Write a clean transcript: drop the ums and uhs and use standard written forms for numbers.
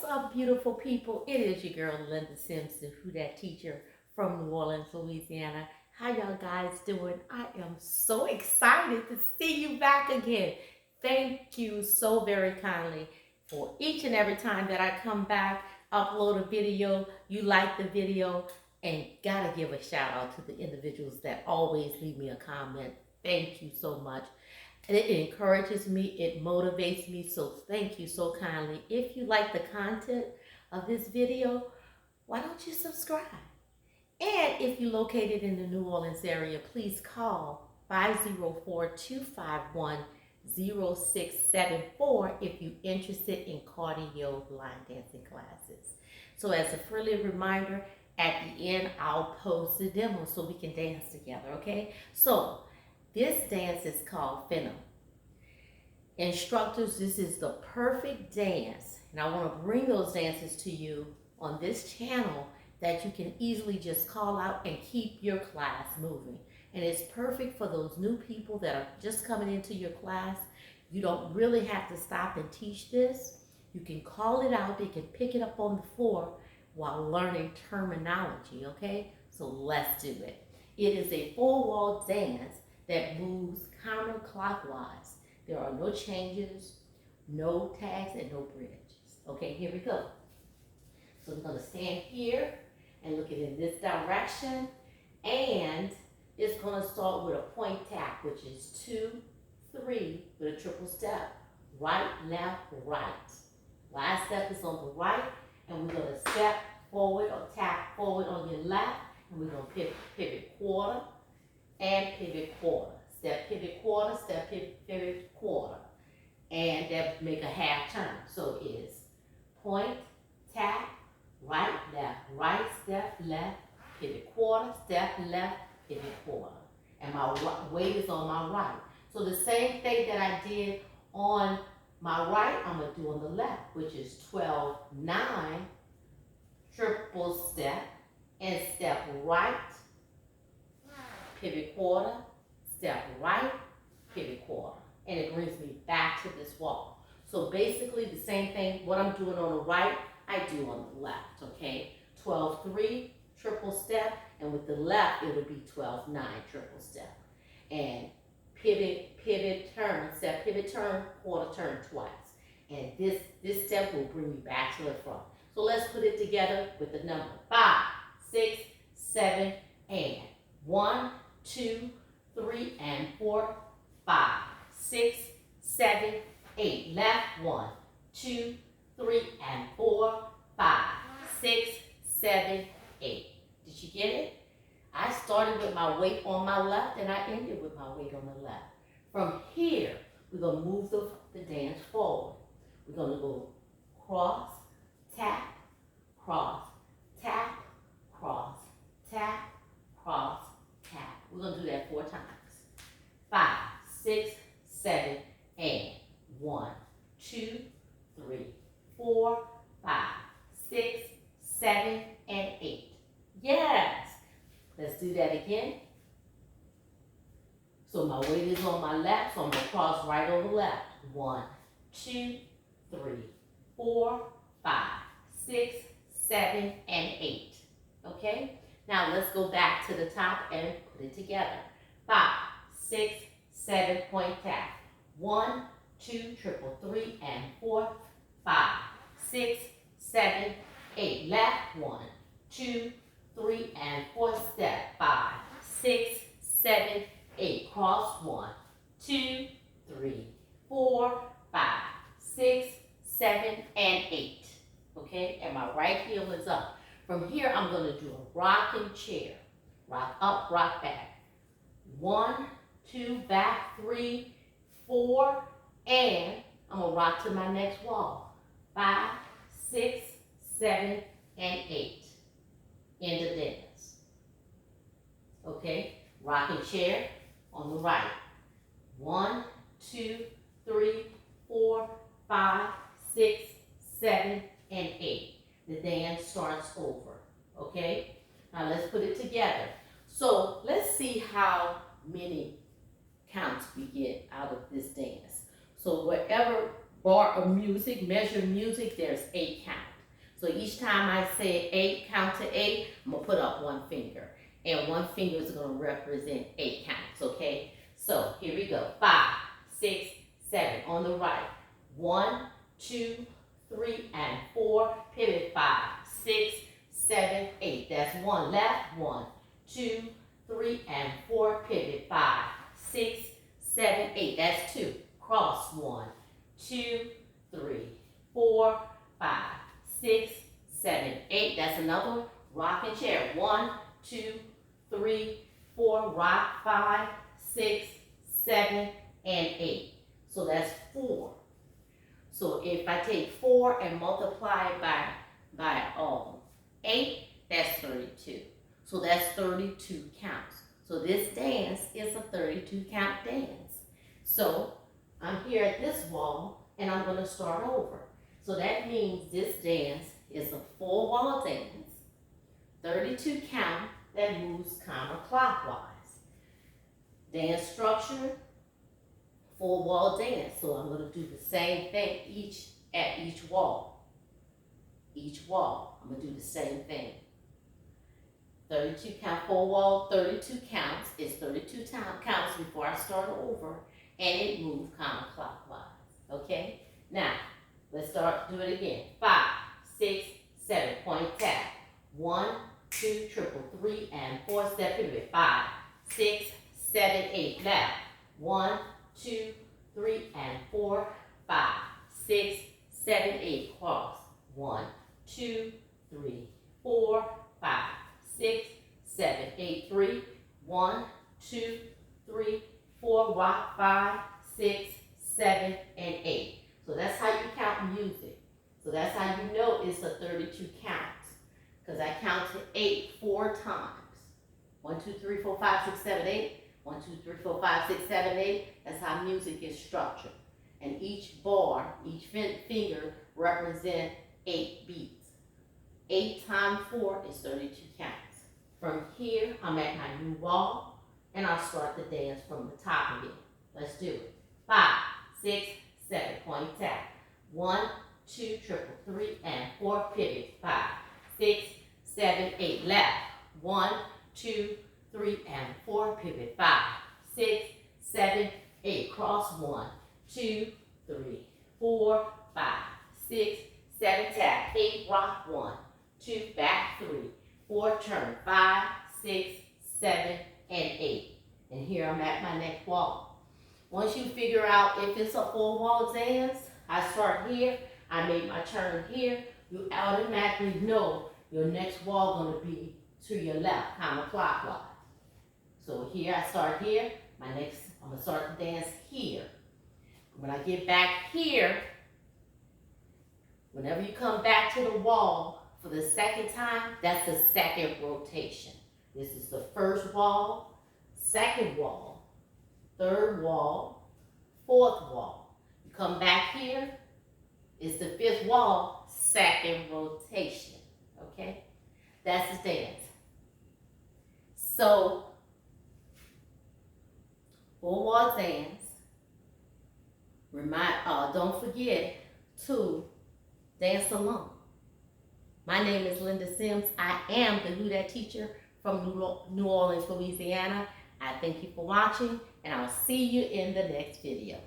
up, beautiful people? It is your girl, Linda Simpson, who that teacher from New Orleans, Louisiana. How y'all guys doing? I am so excited to see you back again. Thank you so very kindly for each and every time that I come back, upload a video, you like the video, and gotta give a shout out to the individuals that always leave me a comment. Thank you so much. And it encourages me, it motivates me, so thank you so kindly. If you like the content of this video, why don't you subscribe? And if you're located in the New Orleans area, please call 504-251-0674 if you're interested in cardio line dancing classes. So as a friendly reminder, at the end, I'll post the demo so we can dance together, okay? So this dance is called Phenom. Instructors, this is the perfect dance, and I want to bring those dances to you on this channel that you can easily just call out and keep your class moving. And it's perfect for those new people that are just coming into your class. You don't really have to stop and teach this. You can call it out, they can pick it up on the floor while learning terminology, okay? So let's do it. It is a full wall dance that moves counterclockwise. There are no changes, no tags, and no bridges. Okay, here we go. So we're gonna stand here and look at it in this direction. And it's gonna start with a point tap, which is 2, 3 with a triple step. Right, left, right. Last step is on the right, and we're gonna step forward or tap forward on your left, and we're gonna pivot quarter and pivot quarter. Step, pivot, quarter, step, pivot, quarter. And that make a half turn. So it is point, tap, right, step, left, pivot, quarter, step, left, pivot, quarter. And my weight is on my right. So the same thing that I did on my right, I'm going to do on the left, which is 12, 9, triple step, and step right, pivot, quarter, step right, pivot, quarter. And it brings me back to this wall. So basically the same thing, what I'm doing on the right, I do on the left, okay? 12, 3, triple step, and with the left, it would be 12, 9, triple step. And pivot, pivot, turn, step, pivot, turn, quarter turn twice. And this step will bring me back to the front. So let's put it together with the number 5, 6, 7, and 1, 2, 3, and 4, 5, 6, 7, 8. Left, 1, 2, 3, and 4, 5, 6, 7, 8. Did you get it? I started with my weight on my left and I ended with my weight on the left. From here, we're going to move the dance forward. We're going to go cross, tap, cross, tap, cross, tap, cross, tap. We're going to do that 4 times. 5, 6, 7, and 1, 2, 3, 4, 5, 6, 7, and 8. Yes. Let's do that again. So my weight is on my left, so I'm going to cross right over left. 1, 2, 3, 4, 5, 6, 7, and 8. Okay? Now let's go back to the top and put it together. 5, 6, 7, point tap. 1, 2, triple 3, and 4, 5, 6, 7, 8. Left, 1, 2, 3, and 4, step. 5, 6, 7, 8. Cross 1, 2, 3, 4, 5, 6, 7, and 8. Okay, and my right heel is up. From here, I'm going to do a rocking chair. Rock up, rock back. 1, 2, back, 3, 4, and I'm going to rock to my next wall. 5, 6, 7, and 8. End of dance. Okay, rocking chair on the right. 1, 2, 3, 4, 5, 6, 7, and 8. The dance starts over. Okay, now let's put it together. So let's see how many counts we get out of this dance. So whatever bar of music, measure music, there's 8 counts. So each time I say 8, count to 8, I'm going to put up one finger. And one finger is going to represent 8 counts, okay? So here we go. 5, 6, 7 on the right. 1, 2, 3, and 4. Pivot 5, 6, 7, 8. That's 1 left. 1, 2, 3, and 4. Pivot 5, 6, 7, 8. That's 2. Cross 1, 2, 3, 4, 5, 6, 7, 8. That's another rocking chair. 1, 2, 3, 4. Rock 5, 6, 7, and 8. So that's 4. So if I take 4 and multiply it by 8, that's 32. So that's 32 counts. So this dance is a 32 count dance. So I'm here at this wall and I'm going to start over. So that means this dance is a 4-wall dance, 32 count that moves counterclockwise. Dance structure, 4-wall dance. So I'm going to do the same thing at each wall. Each wall, I'm going to do the same thing. 32 count, 4-wall, 32 counts is 32 counts before I start over, and it moves counterclockwise. Okay? Now, let's do it again. 5, 6, 7, point tap. 1, 2, triple 3, and 4, step pivot. 5, 6, 7, 8, left. 1, 2, 3, and 4, 5, 6, 7, 8, cross. 1, 2, 3, 4, 5, 6, 7, 8, 3, 1, 2, 3, 4, rock 5, 6, 7, and 8. So that's how you count music. So that's how you know it's a 32 counts. Because I count to 8 4 times. 1, 2, 3, 4, 5, 6, 7, 8. 1, 2, 3, 4, 5, 6, 7, 8. That's how music is structured. And each bar, each finger represents 8 beats. 8 times 4 is 32 counts. From here, I'm at my new wall, and I'll start the dance from the top again. Let's do it. 5, 6, 7, point tap. 1, 2, triple 3, and 4, pivot. 5, 6, 7, 8, left. 1, 2, 3, and 4, pivot. 5, 6, 7, 8, cross. 1, 2, 3, 4, 5, 6, 7, tap. 8, rock. 1, 2, back 3, 4, turn. 5, 6, 7, and 8. And here I'm at my next wall. Once you figure out if it's a 4-wall dance, I start here, I make my turn here, you automatically know your next wall going to be to your left, counterclockwise. So here I start here, I'm going to start the dance here. When I get back here, whenever you come back to the wall for the second time, that's the second rotation. This is the first wall, second wall, third wall, fourth wall. You come back here, it's the 5th wall, second rotation. Okay? That's the dance. So, 4-wall dance. Don't forget to dance along. My name is Linda Sims. I am the Who Dat teacher from New Orleans, Louisiana. I thank you for watching, and I'll see you in the next video.